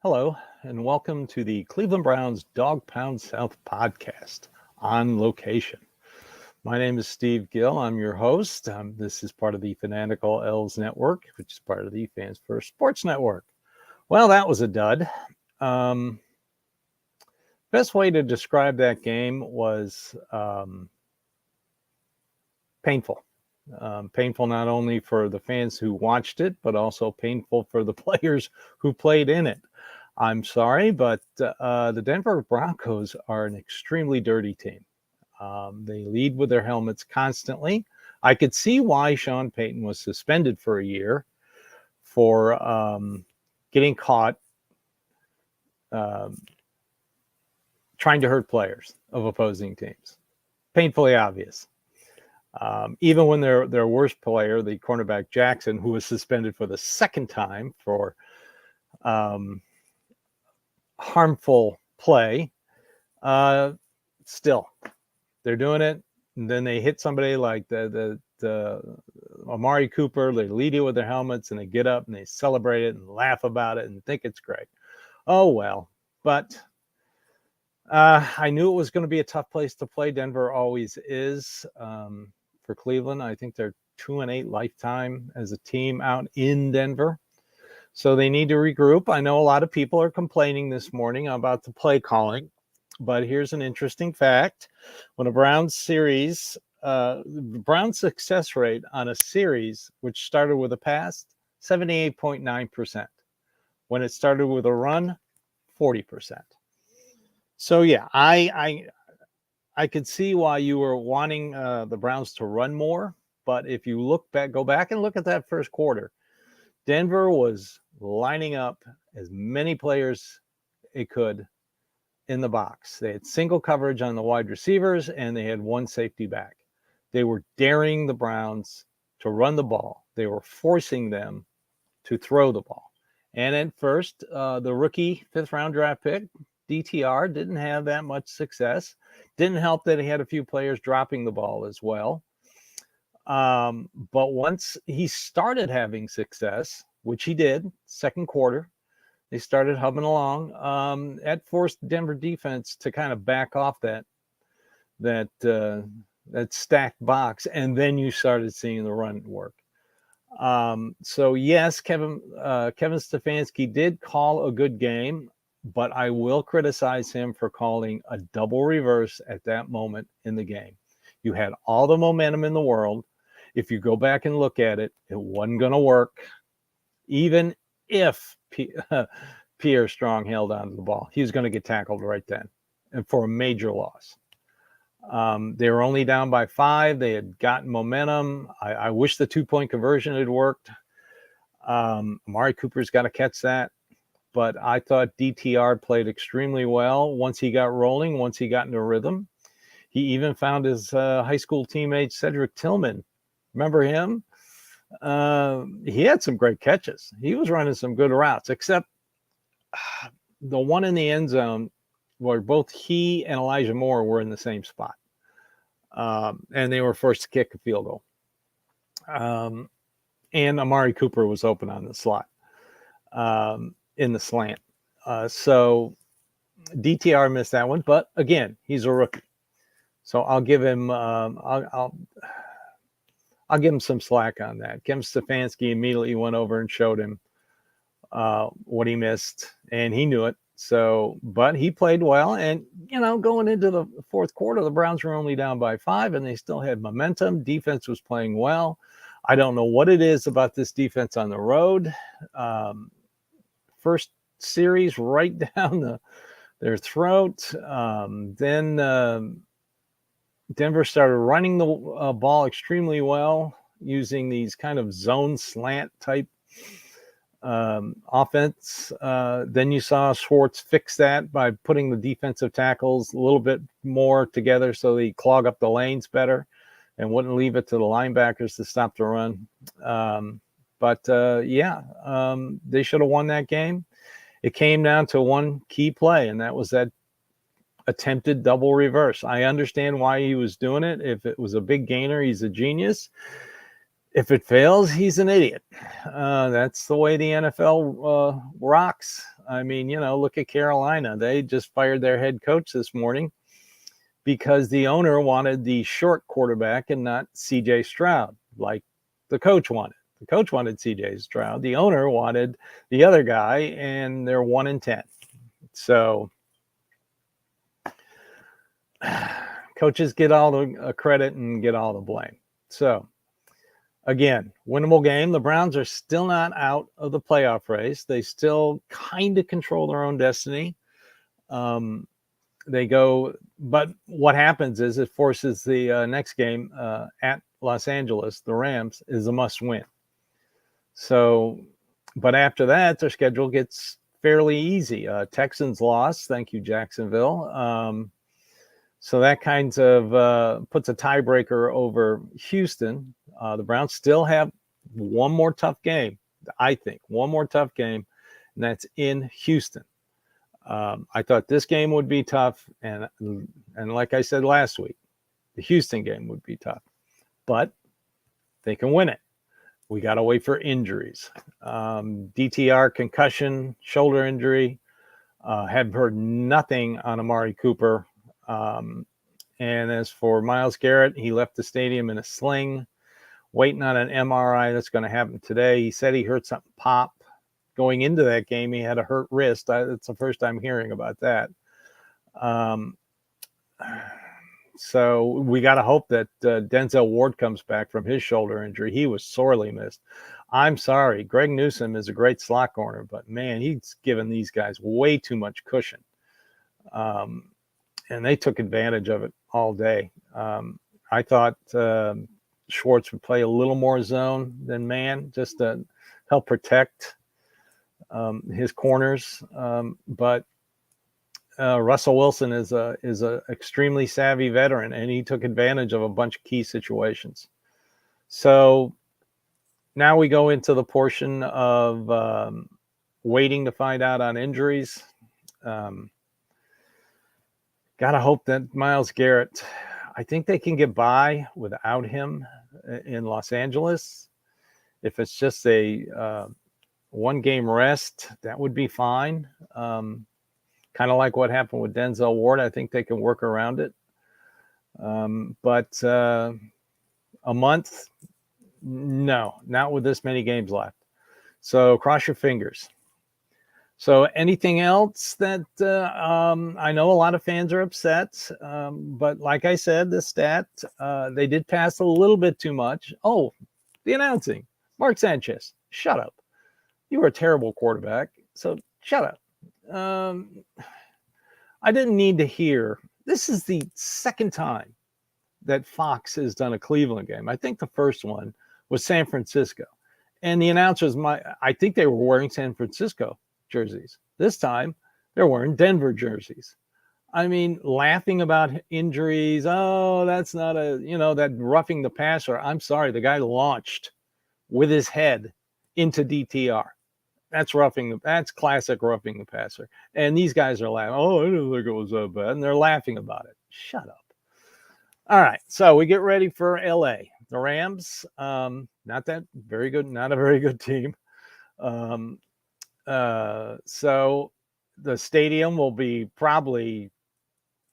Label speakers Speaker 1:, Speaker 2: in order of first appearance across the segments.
Speaker 1: Hello, and welcome to the Cleveland Browns Dawgpound South podcast on location. My name is Steve Gill. I'm your host. This is part of the Fanatical Elves Network, which is part of the Fans First Sports Network. Well, that was a dud. Best way to describe that game was painful. Painful not only for the fans who watched it, but also painful for the players who played in it. I'm sorry, but the Denver Broncos are an extremely dirty team. They lead with their helmets constantly. I could see why Sean Payton was suspended for a year for getting caught trying to hurt players of opposing teams. Painfully obvious. Even when their worst player, the cornerback Jackson, who was suspended for the second time for harmful play, still they're doing it. And then they hit somebody like the Amari Cooper. They lead it with their helmets and they get up and they celebrate it and laugh about it and think it's great. Oh well, but I knew it was going to be a tough place to play. Denver always is. For Cleveland, I think they're 2-8 lifetime as a team out in Denver. So they need to regroup. I know a lot of people are complaining this morning about the play calling, but here's an interesting fact. When a Browns series, Browns success rate on a series, which started with a pass, 78.9%. When it started with a run, 40%. So yeah, I could see why you were wanting the Browns to run more, but if you go back and look at that first quarter, Denver was lining up as many players it could in the box. They had single coverage on the wide receivers, and they had one safety back. They were daring the Browns to run the ball. They were forcing them to throw the ball. And at first, the rookie fifth-round draft pick, DTR, didn't have that much success. Didn't help that he had a few players dropping the ball as well. But once he started having success, which he did, second quarter, they started humming along. That forced Denver defense to kind of back off that stacked box, and then you started seeing the run work. So yes, Kevin Stefanski did call a good game, but I will criticize him for calling a double reverse at that moment in the game. You had all the momentum in the world. If you go back and look at it, it wasn't going to work. Even if Pierre Strong held onto the ball, he was going to get tackled right then and for a major loss. They were only down by 5. They had gotten momentum. I wish the 2-point conversion had worked. Amari Cooper's got to catch that. But I thought DTR played extremely well once he got rolling, once he got into rhythm. He even found his high school teammate, Cedric Tillman. Remember him? He had some great catches. He was running some good routes, except the one in the end zone where both he and Elijah Moore were in the same spot. And they were forced to kick a field goal. And Amari Cooper was open on the slot. In the slant. So DTR missed that one, but again, he's a rookie. So I'll give him I'll give him some slack on that. Kevin Stefanski immediately went over and showed him what he missed, and he knew it. So, but he played well, and going into the fourth quarter, the Browns were only down by 5, and they still had momentum. Defense was playing well. I don't know what it is about this defense on the road. First series right down their throat. Then Denver started running the ball extremely well using these kind of zone slant type offense. Then you saw Schwartz fix that by putting the defensive tackles a little bit more together so they clog up the lanes better and wouldn't leave it to the linebackers to stop the run. They should have won that game. It came down to one key play, and that was that attempted double reverse. I understand why he was doing it. If it was a big gainer, he's a genius. If it fails, he's an idiot. That's the way the NFL rocks. I mean, look at Carolina. They just fired their head coach this morning because the owner wanted the short quarterback and not CJ Stroud, like the coach wanted. The coach wanted CJ Stroud. The owner wanted the other guy, and they're 1-10. So coaches get all the credit and get all the blame. So again, winnable game. The Browns are still not out of the playoff race. They still kind of control their own destiny. They go, but what happens is it forces the next game at Los Angeles, the Rams, is a must win. So, but after that, their schedule gets fairly easy. Texans lost. Thank you, Jacksonville. So that kind of puts a tiebreaker over Houston. The Browns still have one more tough game, I think, and that's in Houston. I thought this game would be tough, and like I said last week, the Houston game would be tough, but they can win it. We got to wait for injuries. DTR, concussion, shoulder injury. Have heard nothing on Amari Cooper. And as for Myles Garrett, he left the stadium in a sling, waiting on an MRI that's going to happen today. He said he heard something pop. Going into that game, he had a hurt wrist. It's the first time hearing about that. So we got to hope that Denzel Ward comes back from his shoulder injury. He was sorely missed. I'm sorry. Greg Newsome is a great slot corner, but, man, he's given these guys way too much cushion. And they took advantage of it all day. I thought Schwartz would play a little more zone than man just to help protect his corners. But Russell Wilson is a extremely savvy veteran, and he took advantage of a bunch of key situations. So now we go into the portion of waiting to find out on injuries. Got to hope that Myles Garrett, I think they can get by without him in Los Angeles. If it's just a one-game rest, that would be fine. Kind of like what happened with Denzel Ward. I think they can work around it. But a month, no, not with this many games left. So cross your fingers. So anything else that I know a lot of fans are upset, but like I said, the stat, they did pass a little bit too much. Oh, the announcing. Mark Sanchez, shut up. You were a terrible quarterback, so shut up. I didn't need to hear. This is the second time that Fox has done a Cleveland game. I think the first one was San Francisco. And the announcers, I think they were wearing San Francisco jerseys. This time, they're wearing Denver jerseys. I mean, laughing about injuries. Oh, that's not that roughing the passer. I'm sorry, the guy launched with his head into DTR. That's classic roughing the passer. And these guys are laughing. Oh, I didn't think it was that bad. And they're laughing about it. Shut up. All right. So we get ready for LA. The Rams, not that very good, not a very good team. So the stadium will be probably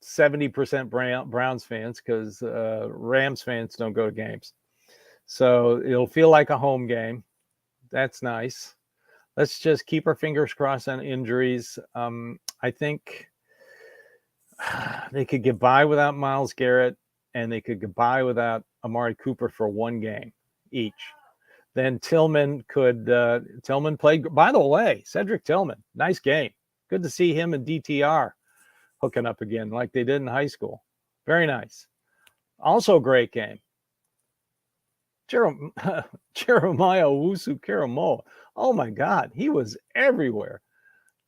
Speaker 1: 70% Browns fans because Rams fans don't go to games. So it'll feel like a home game. That's nice. Let's just keep our fingers crossed on injuries. I think they could get by without Myles Garrett, and they could get by without Amari Cooper for one game each. Then Tillman played. By the way, Cedric Tillman, nice game. Good to see him and DTR hooking up again like they did in high school. Very nice. Also great game. Jeremiah Owusu-Koramoah. Oh my God, he was everywhere.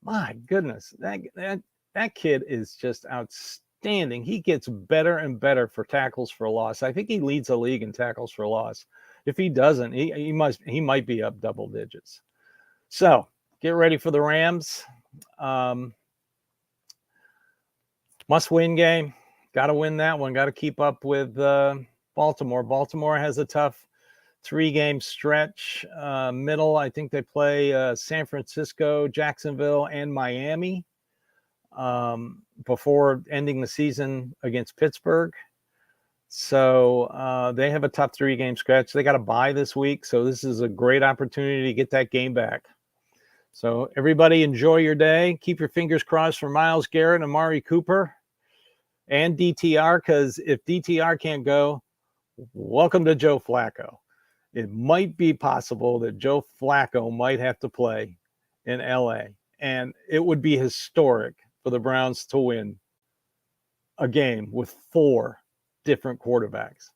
Speaker 1: My goodness, that kid is just outstanding. He gets better and better for tackles for loss. I think he leads the league in tackles for loss. If he doesn't, he might be up double digits. So get ready for the Rams. Must-win game. Got to win that one. Got to keep up with Baltimore. Baltimore has a tough 3-game stretch. Middle, I think they play San Francisco, Jacksonville, and Miami before ending the season against Pittsburgh. So they have a tough 3-game stretch. They got a bye this week, so this is a great opportunity to get that game back. So everybody enjoy your day. Keep your fingers crossed for Myles Garrett and Amari Cooper and DTR, because if DTR can't go, welcome to Joe Flacco. It might be possible that Joe Flacco might have to play in LA, and it would be historic for the Browns to win a game with 4 different quarterbacks.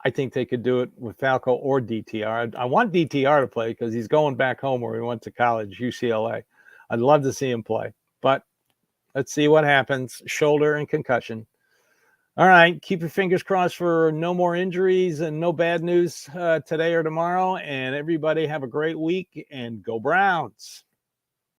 Speaker 1: I think they could do it with Falco or DTR. I want DTR to play because he's going back home where he went to college, UCLA. I'd love to see him play, but let's see what happens. Shoulder and concussion. All right, keep your fingers crossed for no more injuries and no bad news today or tomorrow. And everybody have a great week, and go Browns.